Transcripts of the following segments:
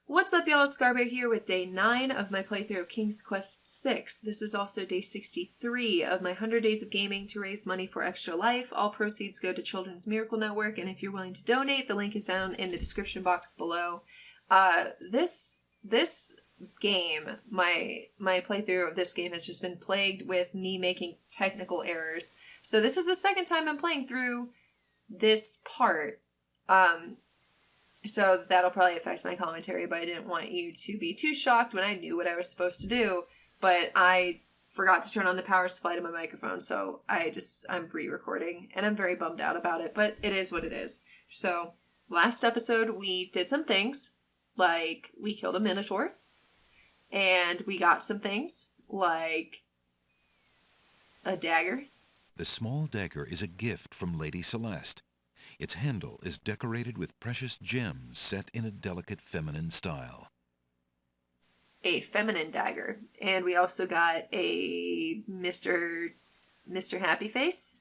What's up, y'all? Scarberry here with day 9 of my playthrough of King's Quest VI. This is also day 63 of my 100 Days of Gaming to raise money for Extra Life. All proceeds go to Children's Miracle Network, and if you're willing to donate, the link is down in the description box below. This game, my playthrough of this game has just been plagued with me making technical errors. So this is the second time I'm playing through this part. So that'll probably affect my commentary, but I didn't want you to be too shocked when I knew what I was supposed to do. But I forgot to turn on the power supply to my microphone, so I'm re-recording, and I'm very bummed out about it, but it is what it is. So last episode we did some things, like we killed a minotaur, and we got some things, like a dagger. The small dagger is a gift from Lady Celeste. Its handle is decorated with precious gems set in a delicate feminine style. A feminine dagger. And we also got a Mr. Happy Face.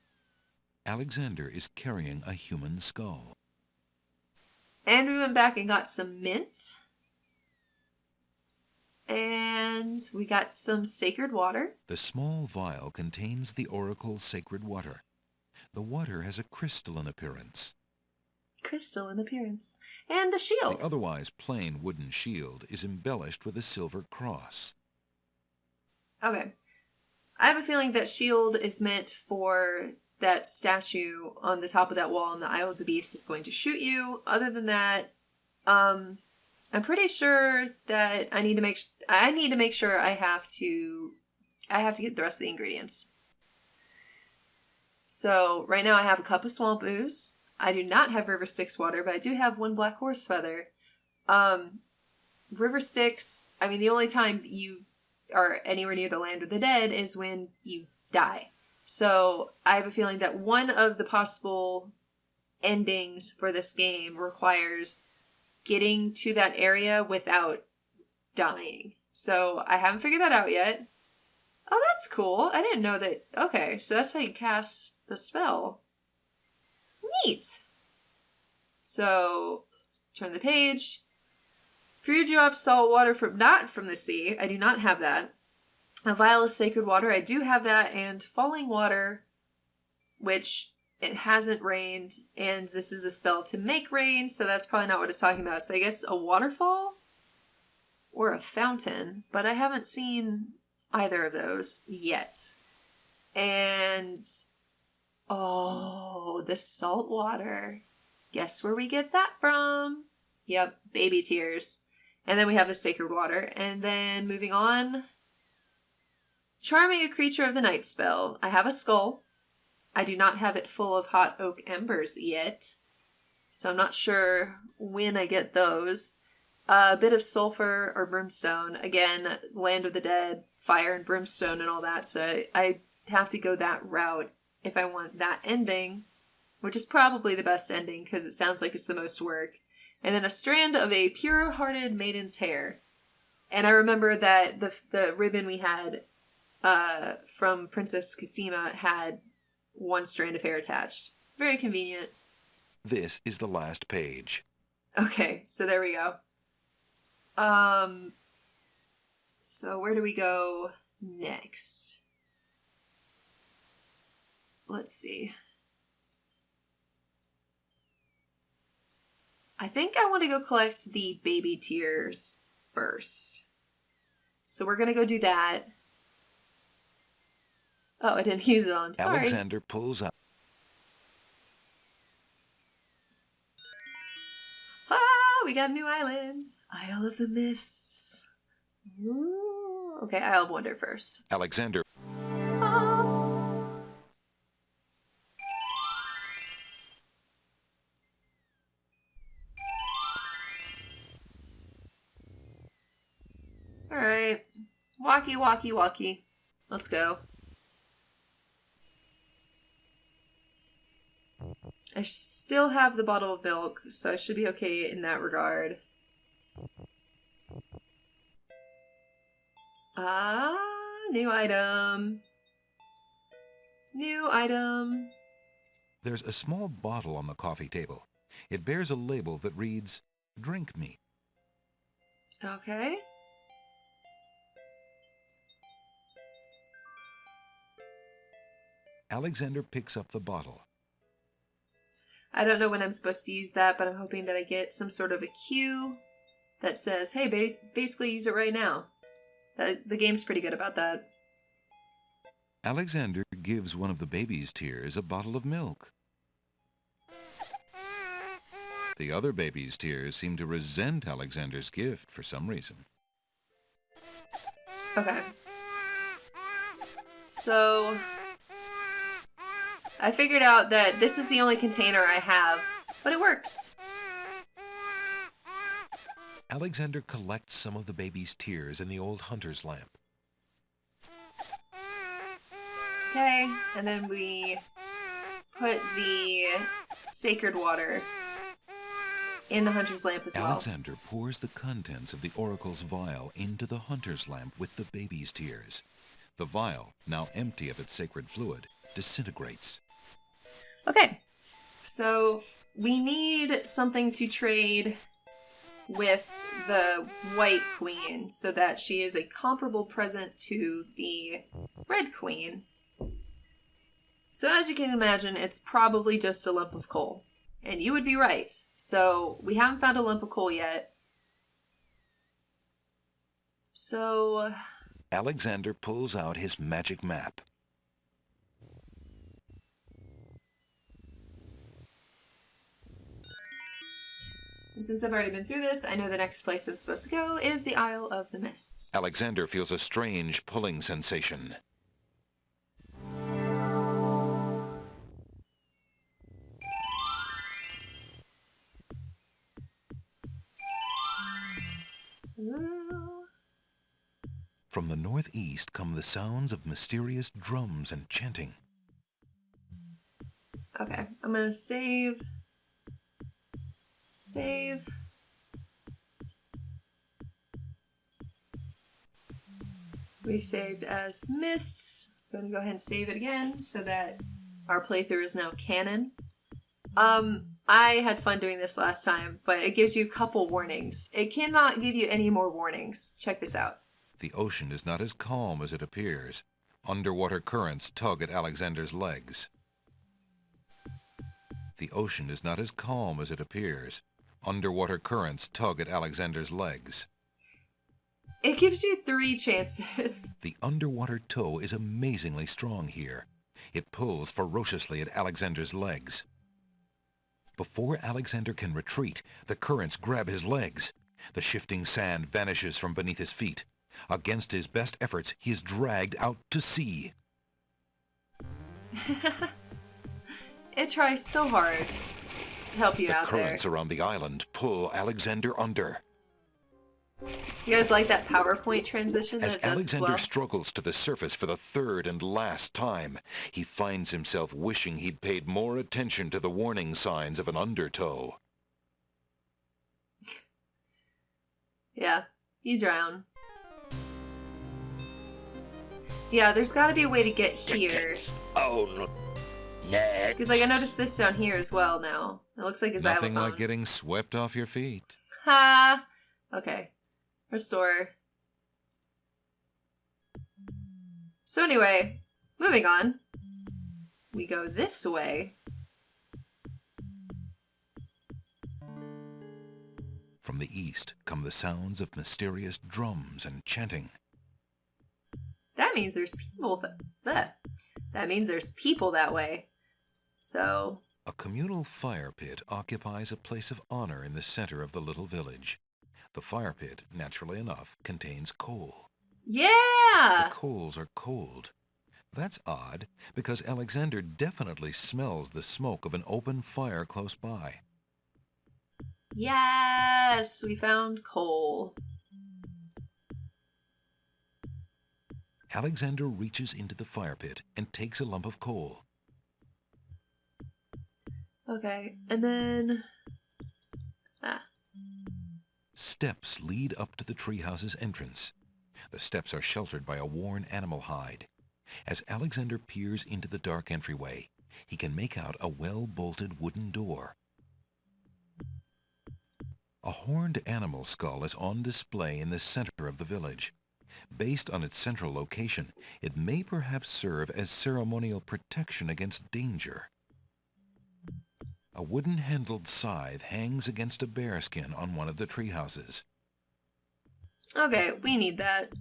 Alexander is carrying a human skull. And we went back and got some mint. And we got some sacred water. The small vial contains the oracle's sacred water. The water has a crystalline appearance. Crystalline appearance. And a shield. The otherwise plain wooden shield is embellished with a silver cross. Okay. I have a feeling that shield is meant for that statue on the top of that wall in the Isle of the Beast is going to shoot you. Other than that, I'm pretty sure that I need to make sure I have to get the rest of the ingredients. So right now I have a cup of swamp ooze. I do not have river Styx water, but I do have 1 black horse feather. River Styx, I mean, the only time you are anywhere near the land of the dead is when you die. So I have a feeling that one of the possible endings for this game requires getting to that area without dying. So I haven't figured that out yet. Oh, that's cool. I didn't know that. Okay, so that's how you cast the spell. Neat. So, turn the page. Few drops salt water not from the sea. I do not have that. A vial of sacred water. I do have that. And falling water, which it hasn't rained. And this is a spell to make rain, so that's probably not what it's talking about. So I guess a waterfall or a fountain. But I haven't seen either of those yet. And oh, the salt water. Guess where we get that from? Yep, baby tears. And then we have the sacred water. And then moving on. Charming a creature of the night spell. I have a skull. I do not have it full of hot oak embers yet. So I'm not sure when I get those. A bit of sulfur or brimstone. Again, land of the dead, fire and brimstone and all that. So I have to go that route if I want that ending, which is probably the best ending because it sounds like it's the most work. And then a strand of a pure-hearted maiden's hair. And I remember that the ribbon we had from Princess Cassima had 1 strand of hair attached. Very convenient. This is the last page. Okay, so there we go. So where do we go next? Let's see. I think I want to go collect the baby tears first. So we're going to go do that. Oh, I didn't use it on. Sorry. Alexander pulls out. Ah, we got new islands. Isle of the Mists. Ooh. Okay, Isle of Wonder first. Alexander. Alright. Walkie, walkie, walkie. Let's go. I still have the bottle of milk, so I should be okay in that regard. New item. New item. There's a small bottle on the coffee table. It bears a label that reads, "Drink me." Okay. Alexander picks up the bottle. I don't know when I'm supposed to use that, but I'm hoping that I get some sort of a cue that says, hey, basically use it right now. The game's pretty good about that. Alexander gives one of the baby's tears a bottle of milk. The other baby's tears seem to resent Alexander's gift for some reason. Okay. So I figured out that this is the only container I have, but it works. Alexander collects some of the baby's tears in the old hunter's lamp. Okay, and then we put the sacred water in the hunter's lamp as well. Alexander pours the contents of the oracle's vial into the hunter's lamp with the baby's tears. The vial, now empty of its sacred fluid, disintegrates. Okay, so we need something to trade with the White Queen so that she is a comparable present to the Red Queen. So as you can imagine, it's probably just a lump of coal. And you would be right. So we haven't found a lump of coal yet. So Alexander pulls out his magic map. and since I've already been through this, I know the next place I'm supposed to go is the Isle of the Mists. Alexander feels a strange pulling sensation. From the northeast come the sounds of mysterious drums and chanting. Okay, I'm gonna save. Save. We saved as Mists. I'm gonna go ahead and save it again so that our playthrough is now canon. I had fun doing this last time, but it gives you a couple warnings. It cannot give you any more warnings. Check this out. The ocean is not as calm as it appears. Underwater currents tug at Alexander's legs. The ocean is not as calm as it appears. Underwater currents tug at Alexander's legs. It gives you 3 chances. The underwater tow is amazingly strong here. It pulls ferociously at Alexander's legs. Before Alexander can retreat, the currents grab his legs. The shifting sand vanishes from beneath his feet. Against his best efforts, he is dragged out to sea. It tries so hard to help you out The there. currents around the island pull Alexander under. You guys like that PowerPoint transition that As it does as Alexander well? struggles to the surface for the third and last time, he finds himself wishing he'd paid more attention to the warning signs of an undertow. Yeah, you drown. Yeah, there's got to be a way to get here. Oh, no. Next. Because, like, I noticed this down here as well now. It looks like a Nothing xylophone. like getting swept off your feet. Ha! Okay. Restore. So anyway, moving on. We go this way. From the east come the sounds of mysterious drums and chanting. That means there's people that means there's people that way. So, A communal fire pit occupies a place of honor in the center of the little village. The fire pit, naturally enough, contains coal. yeah! The coals are cold. That's odd, because Alexander definitely smells the smoke of an open fire close by. Yes! We found coal. Alexander reaches into the fire pit and takes a lump of coal. Okay, and then... Steps lead up to the treehouse's entrance. The steps are sheltered by a worn animal hide. As Alexander peers into the dark entryway, he can make out a well-bolted wooden door. A horned animal skull is on display in the center of the village. Based on its central location, it may perhaps serve as ceremonial protection against danger. A wooden-handled scythe hangs against a bearskin on one of the treehouses. Okay, we need that.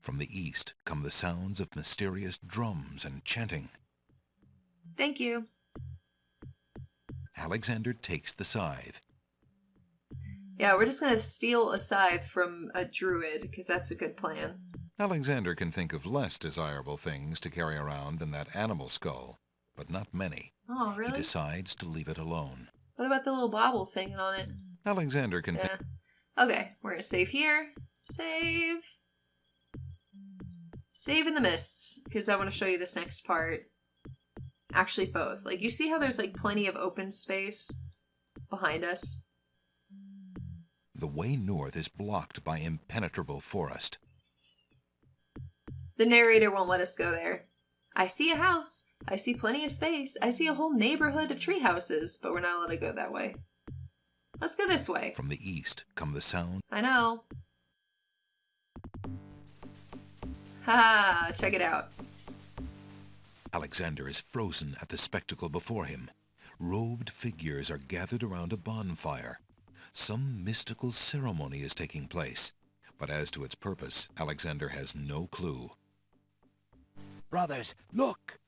From the east come the sounds of mysterious drums and chanting. Thank you. Alexander takes the scythe. Yeah, we're just gonna steal a scythe from a druid, because that's a good plan. Alexander can think of less desirable things to carry around than that animal skull, but not many. Oh, He really? decides to leave it alone. What about the little baubles hanging on it? Alexander can think. Okay, we're gonna save here. Save. Save in the mists, because I want to show you this next part. Actually, both. Like, you see how there's, like, plenty of open space behind us? The way north is blocked by impenetrable forest. The narrator won't let us go there. I see a house. I see plenty of space. I see a whole neighborhood of tree houses, but we're not allowed to go that way. Let's go this way. From the east come the sound. I know. Ha! Check it out. Alexander is frozen at the spectacle before him. Robed figures are gathered around a bonfire. Some mystical ceremony is taking place, but as to its purpose, Alexander has no clue. Brothers, look!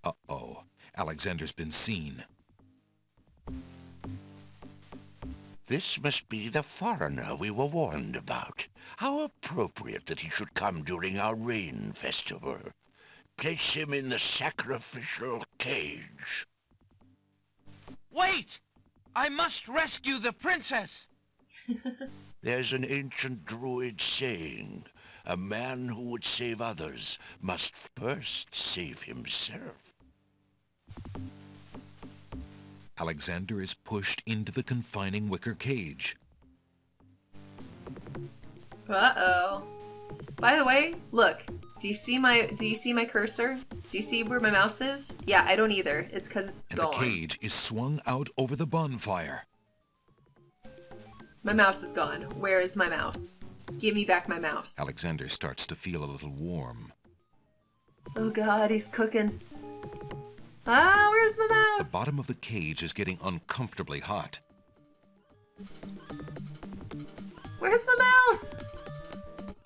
Uh-oh. Alexander's been seen. This must be the foreigner we were warned about. How appropriate that he should come during our rain festival. Place him in the sacrificial cage. Wait! I must rescue the princess! There's an ancient druid saying, a man who would save others must first save himself. Alexander is pushed into the confining wicker cage. Uh-oh. By the way, look. Do you see my cursor? Do you see where my mouse is? Yeah, I don't either. It's because it's And gone. the cage is swung out over the bonfire. My mouse is gone. Where is my mouse? Give me back my mouse. Alexander starts to feel a little warm. Oh god, he's cooking. Ah, where's my mouse? The bottom of the cage is getting uncomfortably hot. Where's my mouse?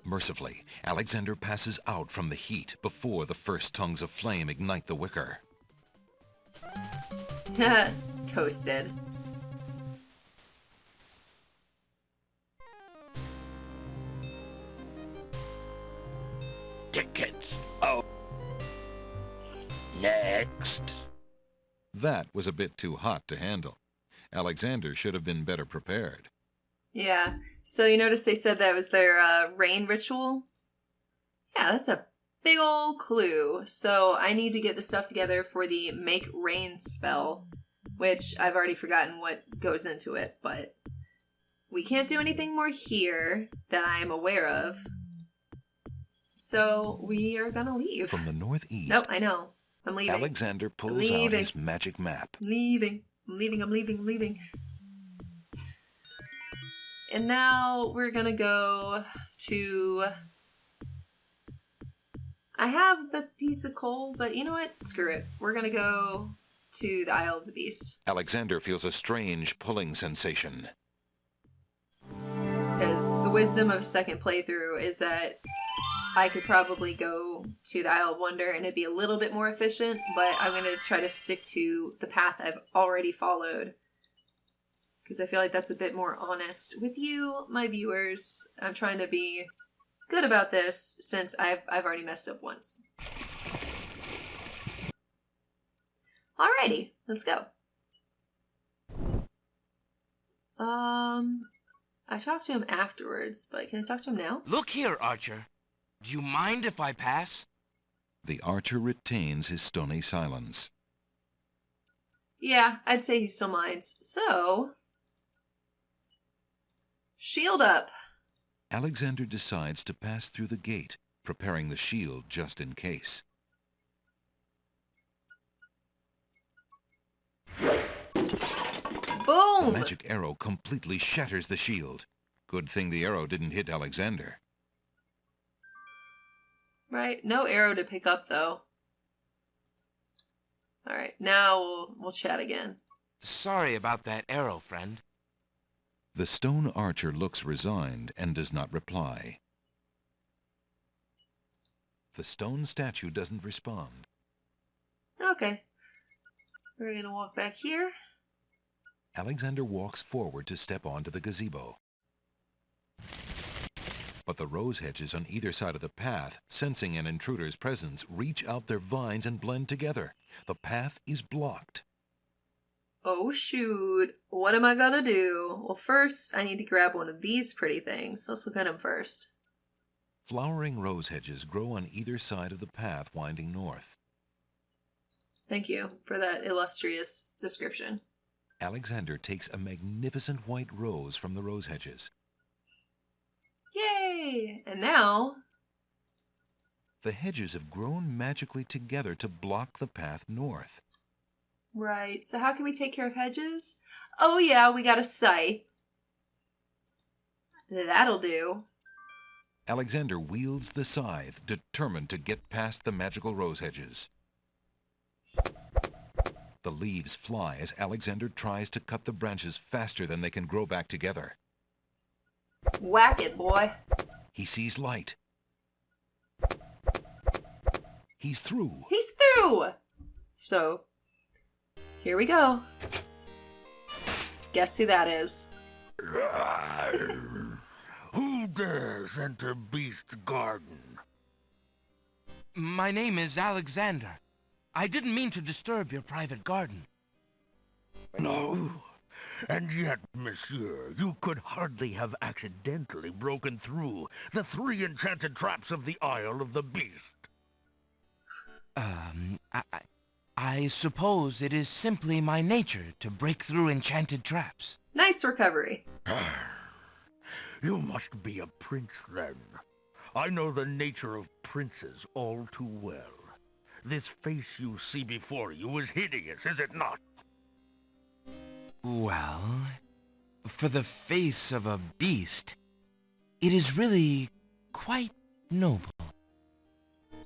Mercifully, Alexander passes out from the heat before the first tongues of flame ignite the wicker. Toasted. Tickets. Oh. Next. That was a bit too hot to handle. Alexander should have been better prepared. Yeah. So you notice they said that was their rain ritual? Yeah, that's a big ol' clue. So I need to get the stuff together for the make rain spell, which I've already forgotten what goes into it, but we can't do anything more here that I am aware of. So we are gonna leave. From the northeast, Nope, I know. I'm leaving. Alexander pulls out Leaving. his magic map. I'm leaving. I'm leaving. And now we're gonna go to... I have the piece of coal, but you know what? Screw it. We're gonna go to the Isle of the Beast. Alexander feels a strange pulling sensation. Because the wisdom of second playthrough is that I could probably go to the Isle of Wonder and it'd be a little bit more efficient, but I'm gonna try to stick to the path I've already followed. Because I feel like that's a bit more honest with you, my viewers. I'm trying to be good about this since I've already messed up once. Alrighty, let's go. I talked to him afterwards, but can I talk to him now? Look here, Archer. Do you mind if I pass? The archer retains his stony silence. Yeah, I'd say he still minds. So, shield up. Alexander decides to pass through the gate, preparing the shield just in case. The Boom! magic arrow completely shatters the shield. Good thing the arrow didn't hit Alexander. Right, no arrow to pick up though. Alright, now we'll chat again. Sorry about that arrow, friend. The stone archer looks resigned and does not reply. The stone statue doesn't respond. Okay. We're gonna walk back here. Alexander walks forward to step onto the gazebo. But the rose hedges on either side of the path, sensing an intruder's presence, reach out their vines and blend together. The path is blocked. Oh shoot. What am I gonna do? Well, first I need to grab one of these pretty things. Let's look at them first. Flowering rose hedges grow on either side of the path winding north. Thank you for that illustrious description. Alexander takes a magnificent white rose from the rose hedges. Yay! And now... The hedges have grown magically together to block the path north. Right, so how can we take care of Hedges? Oh yeah, we got a scythe. That'll do. Alexander wields the scythe, determined to get past the magical rose hedges. The leaves fly as Alexander tries to cut the branches faster than they can grow back together. Whack it, boy. He sees light. He's through. He's through! So, here we go. Guess who that is? Who dares enter Beast's garden? My name is Alexander. I didn't mean to disturb your private garden. No. And yet, monsieur, you could hardly have accidentally broken through the 3 enchanted traps of the Isle of the Beast. I suppose it is simply my nature to break through enchanted traps. Nice recovery. You must be a prince, then. I know the nature of princes all too well. This face you see before you is hideous, is it not? Well, for the face of a beast, it is really quite noble.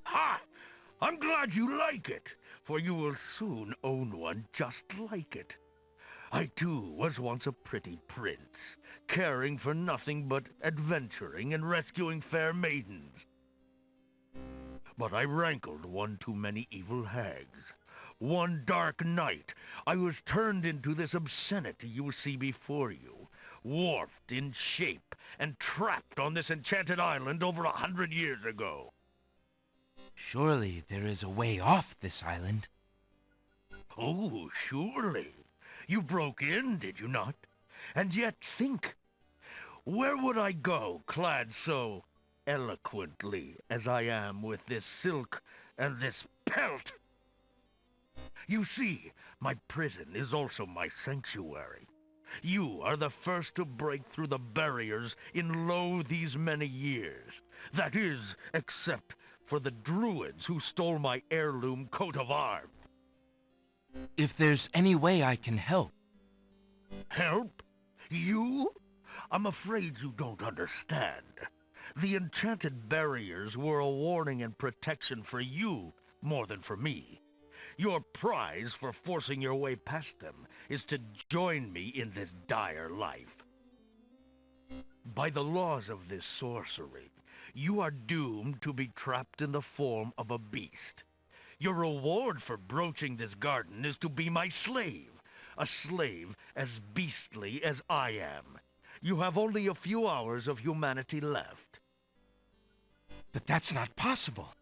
Ha! I'm glad you like it, for you will soon own one just like it. I too was once a pretty prince, caring for nothing but adventuring and rescuing fair maidens. But I rankled one too many evil hags. One dark night, I was turned into this obscenity you see before you, warped in shape and trapped on this enchanted island over 100 years ago. Surely there is a way off this island. Oh, surely. You broke in, did you not? And yet think, where would I go clad so eloquently as I am with this silk and this pelt? You see, my prison is also my sanctuary. You are the first to break through the barriers in lo these many years. That is, except for the druids who stole my heirloom coat of arms. If there's any way I can help. Help? You? I'm afraid you don't understand. The enchanted barriers were a warning and protection for you more than for me. Your prize for forcing your way past them is to join me in this dire life. By the laws of this sorcery, you are doomed to be trapped in the form of a beast. Your reward for broaching this garden is to be my slave, a slave as beastly as I am. You have only a few hours of humanity left. But that's not possible.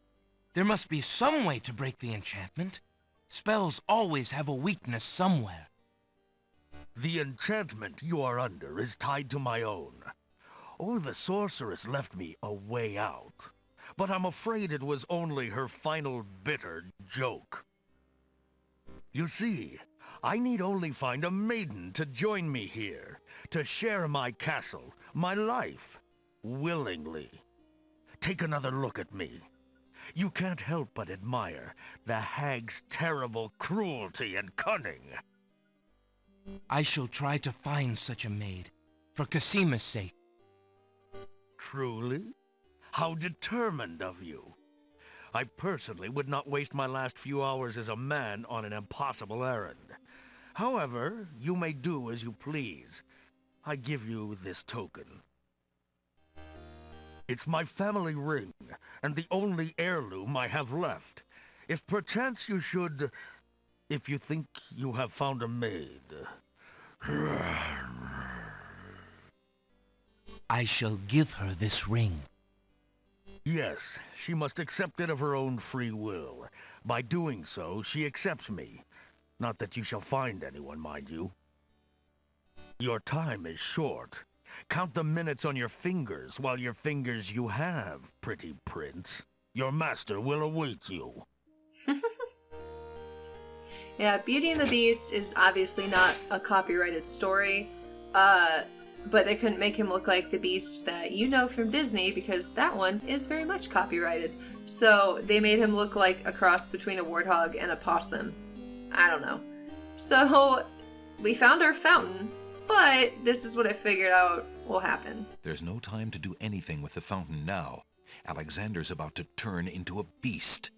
There must be some way to break the enchantment. Spells always have a weakness somewhere. The enchantment you are under is tied to my own. Oh, the sorceress left me a way out. But I'm afraid it was only her final bitter joke. You see, I need only find a maiden to join me here, to share my castle, my life, willingly. Take another look at me. You can't help but admire the hag's terrible cruelty and cunning. I shall try to find such a maid, for Casima's sake. Truly? How determined of you. I personally would not waste my last few hours as a man on an impossible errand. However, you may do as you please. I give you this token. It's my family ring, and the only heirloom I have left. If perchance you should... if you think you have found a maid... I shall give her this ring. Yes, she must accept it of her own free will. By doing so, she accepts me. Not that you shall find anyone, mind you. Your time is short. Count the minutes on your fingers, while your fingers you have, pretty prince. Your master will await you. Yeah, Beauty and the Beast is obviously not a copyrighted story, but they couldn't make him look like the Beast that you know from Disney, because that one is very much copyrighted. So they made him look like a cross between a warthog and a possum. I don't know. So we found our fountain, but this is what I figured out will happen. There's no time to do anything with the fountain now. Alexander's about to turn into a beast.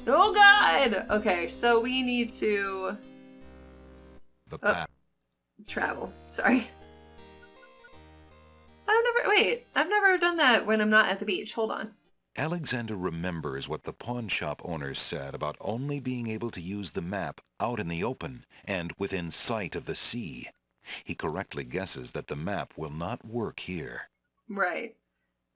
Oh god! Okay, so we need to... The path. travel. Sorry. I've never done that when I'm not at the beach. Hold on. Alexander remembers what the pawn shop owners said about only being able to use the map out in the open and within sight of the sea. He correctly guesses that the map will not work here. Right.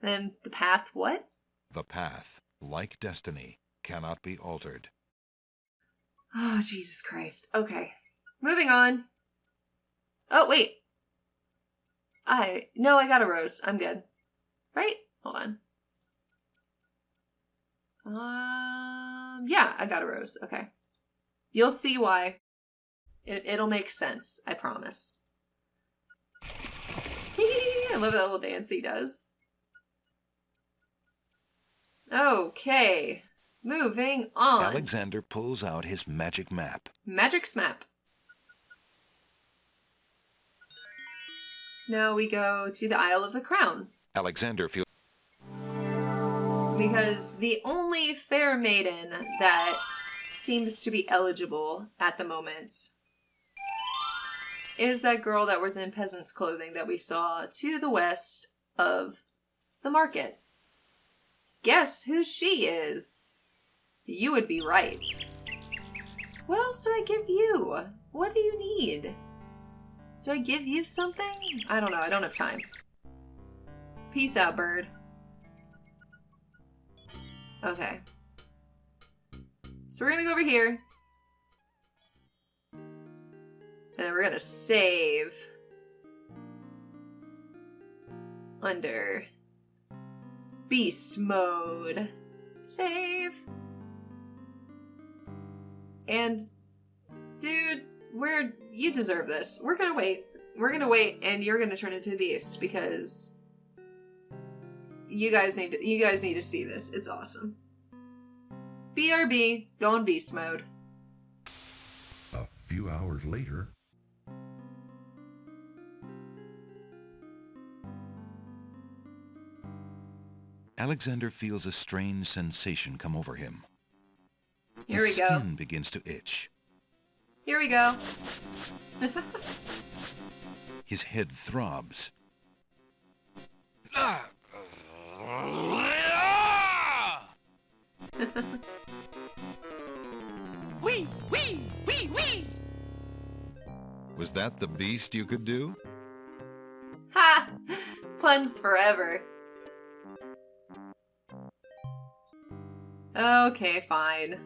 Then the path what? The path, like destiny, cannot be altered. Oh, Jesus Christ. Okay. Moving on. Oh, wait. No, I got a rose. I'm good. Right? Hold on. Yeah, I got a rose. Okay. You'll see why. It'll make sense. I promise. I love that little dance he does. Okay. Moving on. Alexander pulls out his magic map. Magic Smap. Now we go to the Isle of the Crown. Alexander feels... Because the only fair maiden that seems to be eligible at the moment is that girl that was in peasant's clothing that we saw to the west of the market. Guess who she is? You would be right. What else do I give you? What do you need? Do I give you something? I don't know. I don't have time. Peace out, bird. Okay. So we're gonna go over here. And then we're gonna save. Under beast mode. Save. And dude, you deserve this. We're gonna wait. We're gonna wait, and you're gonna turn into a beast because you guys need to see this. It's awesome. BRB, go in beast mode. A few hours later. Alexander feels a strange sensation come over him. Here we His go. skin begins to itch. Here we go. His head throbs. Wee, wee, wee, wee! Was that the beast you could do? Ha! Puns forever. Okay, fine.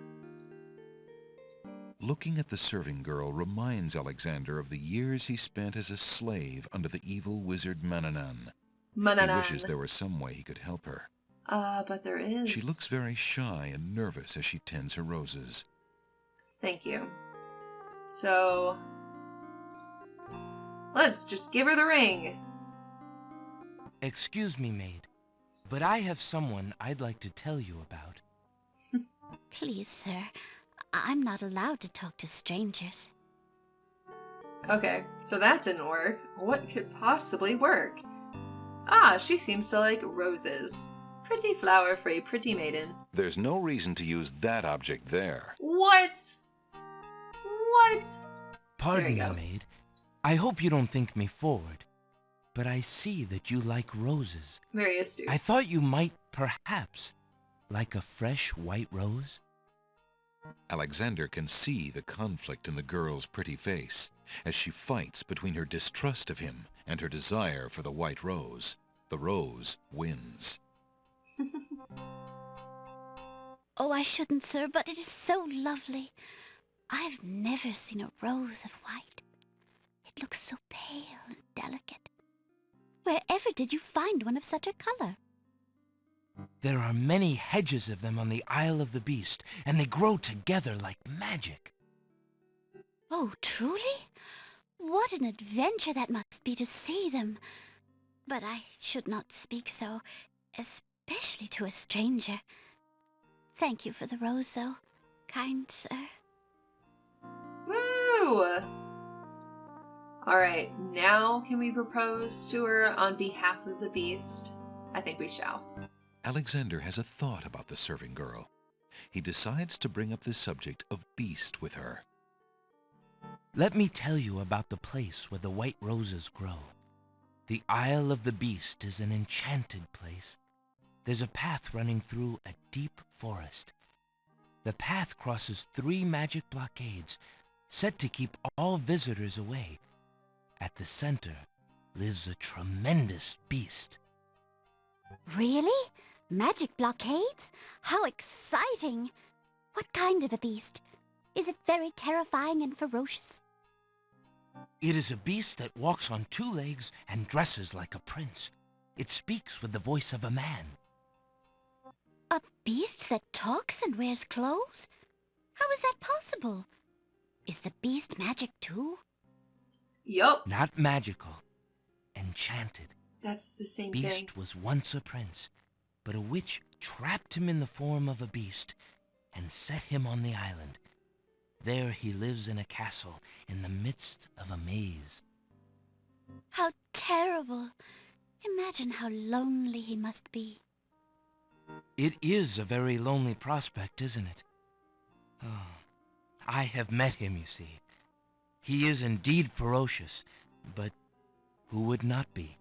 Looking at the serving girl reminds Alexander of the years he spent as a slave under the evil wizard Mananan. He wishes there was some way he could help her. But there is. She looks very shy and nervous as she tends her roses. Thank you. So, let's just give her the ring. Excuse me, maid, but I have someone I'd like to tell you about. Please, sir. I'm not allowed to talk to strangers. Okay, so that didn't work. What could possibly work? Ah, she seems to like roses. Pretty flower for a pretty maiden. There's no reason to use that object there. What? What? Pardon There me, you go. maid. I hope you don't think me forward, but I see that you like roses. Very astute. I thought you might, perhaps, like a fresh white rose. Alexander can see the conflict in the girl's pretty face as she fights between her distrust of him and her desire for the white rose. The rose wins. Oh, I shouldn't, sir, but it is so lovely. I've never seen a rose of white. It looks so pale and delicate. Wherever did you find one of such a color? There are many hedges of them on the Isle of the Beast, and they grow together like magic. Oh, truly? What an adventure that must be to see them. But I should not speak so, especially to a stranger. Thank you for the rose, though, kind sir. Woo! Alright, now can we propose to her on behalf of the beast? I think we shall. Alexander has a thought about the serving girl. He decides to bring up the subject of beast with her. Let me tell you about the place where the white roses grow. The Isle of the Beast is an enchanted place. There's a path running through a deep forest. The path crosses 3 magic blockades, set to keep all visitors away. At the center lives a tremendous beast. Really? Magic blockades? How exciting! What kind of a beast? Is it very terrifying and ferocious? It is a beast that walks on 2 legs and dresses like a prince. It speaks with the voice of a man. A beast that talks and wears clothes? How is that possible? Is the beast magic too? Yup, Not magical, enchanted. that's the same Beast thing. was once a prince, but a witch trapped him in the form of a beast and set him on the island. There he lives in a castle in the midst of a maze. How terrible! Imagine how lonely he must be. It is a very lonely prospect, isn't it? Oh, I have met him, you see. He is indeed ferocious, but who would not be?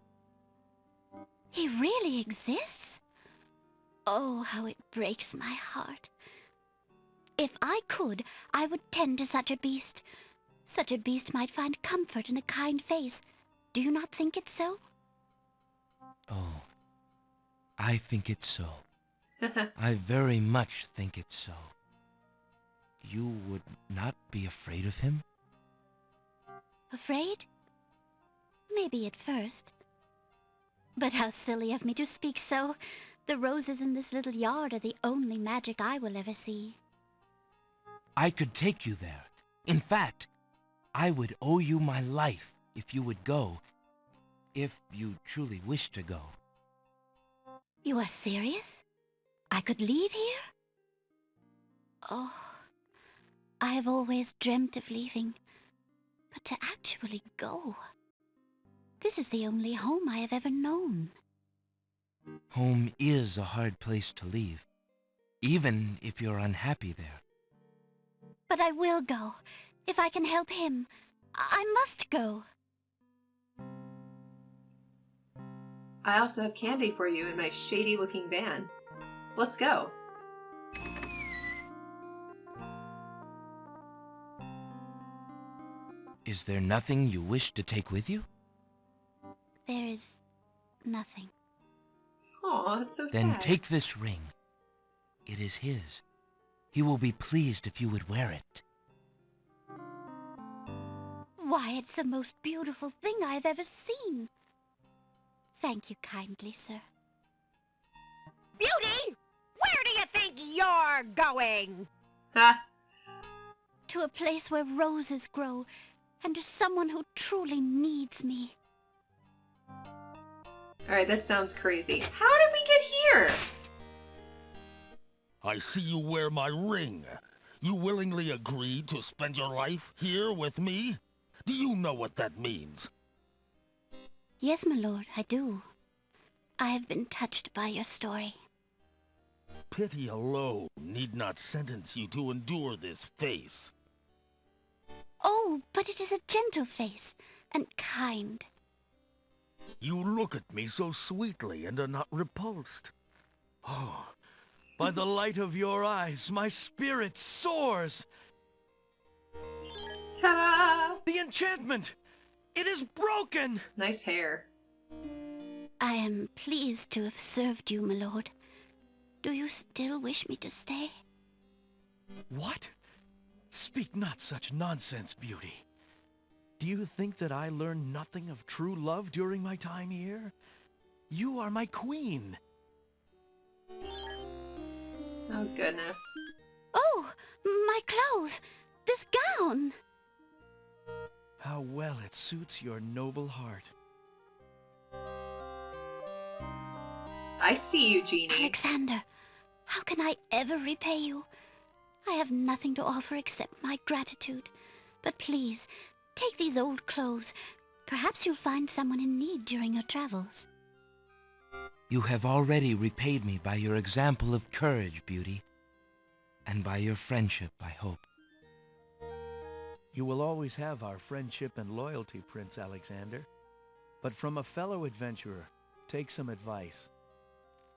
He really exists? Oh, how it breaks my heart. If I could, I would tend to such a beast. Such a beast might find comfort in a kind face. Do you not think it so? Oh, I think it's so. I very much think it's so. You would not be afraid of him? Afraid? Maybe at first. But how silly of me to speak so. The roses in this little yard are the only magic I will ever see. I could take you there. In fact, I would owe you my life if you would go, if you truly wish to go. You are serious? I could leave here? Oh, I have always dreamt of leaving, but to actually go. This is the only home I have ever known. Home is a hard place to leave, even if you're unhappy there. But I will go. If I can help him, I must go. I also have candy for you in my shady-looking van. Let's go. Is there nothing you wish to take with you? There is nothing. Aw, it's so Then sad. take this ring. It is his. He will be pleased if you would wear it. Why, it's the most beautiful thing I have ever seen. Thank you kindly, sir. Beauty! Where do you think you're going? Ha! To a place where roses grow, and to someone who truly needs me. Alright, that sounds crazy. How did we get here? I see you wear my ring. You willingly agreed to spend your life here with me? Do you know what that means? Yes, my lord, I do. I have been touched by your story. Pity alone need not sentence you to endure this face. Oh, but it is a gentle face, and kind. You look at me so sweetly and are not repulsed. Oh, by the light of your eyes, my spirit soars. Ta-da! The enchantment! It is broken! Nice hair. I am pleased to have served you, my lord. Do you still wish me to stay? What? Speak not such nonsense, Beauty. Do you think that I learned nothing of true love during my time here? You are my queen. Oh, goodness. Oh, my clothes! This gown! How well it suits your noble heart. I see you, Genie. Alexander, how can I ever repay you? I have nothing to offer except my gratitude. But please, take these old clothes. Perhaps you'll find someone in need during your travels. You have already repaid me by your example of courage, Beauty. And by your friendship, I hope. You will always have our friendship and loyalty, Prince Alexander. But from a fellow adventurer, take some advice.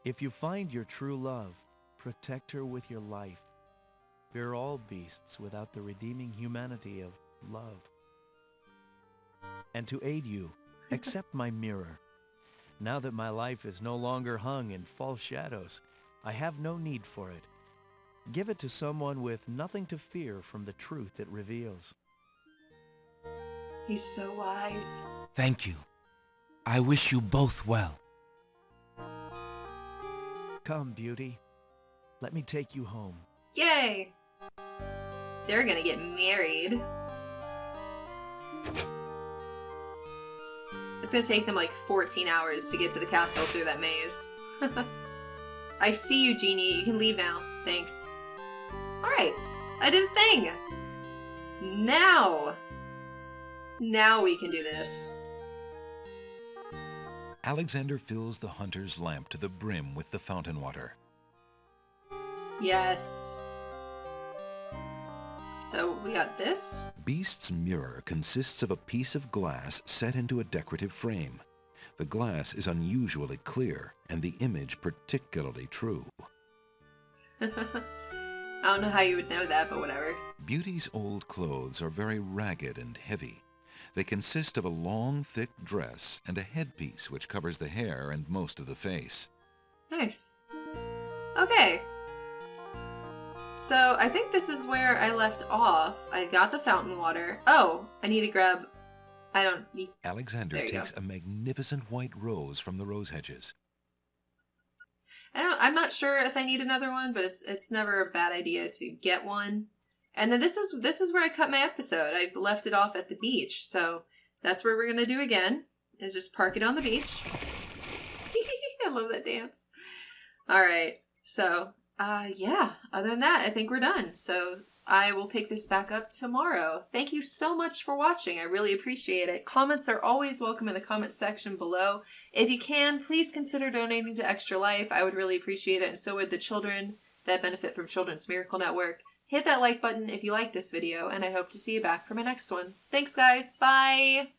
If you find your true love, protect her with your life. We're all beasts without the redeeming humanity of love. And to aid you, accept my mirror. Now that my life is no longer hung in false shadows, I have no need for it. Give it to someone with nothing to fear from the truth it reveals. He's so wise. Thank you. I wish you both well. Come, Beauty. Let me take you home. Yay! They're gonna get married. It's gonna take them like 14 hours to get to the castle through that maze. I see you, Genie. You can leave now. Thanks. Alright. I did a thing! Now we can do this. Alexander fills the hunter's lamp to the brim with the fountain water. Yes. So we got this. Beast's mirror consists of a piece of glass set into a decorative frame. The glass is unusually clear, and the image particularly true. I don't know how you would know that, but whatever. Beauty's old clothes are very ragged and heavy. They consist of a long, thick dress and a headpiece which covers the hair and most of the face. Nice. Okay. So I think this is where I left off. I got the fountain water. Oh, I need to grab... I don't need... Alexander There you takes go. a magnificent white rose from the rose hedges. I'm not sure if I need another one, but it's never a bad idea to get one. And then this is where I cut my episode. I left it off at the beach, so that's where we're gonna do again. Is just park it on the beach. I love that dance. All right, so yeah. Other than that, I think we're done. So I will pick this back up tomorrow. Thank you so much for watching. I really appreciate it. Comments are always welcome in the comment section below. If you can, please consider donating to Extra Life. I would really appreciate it, and so would the children that benefit from Children's Miracle Network. Hit that like button if you like this video, and I hope to see you back for my next one. Thanks, guys. Bye!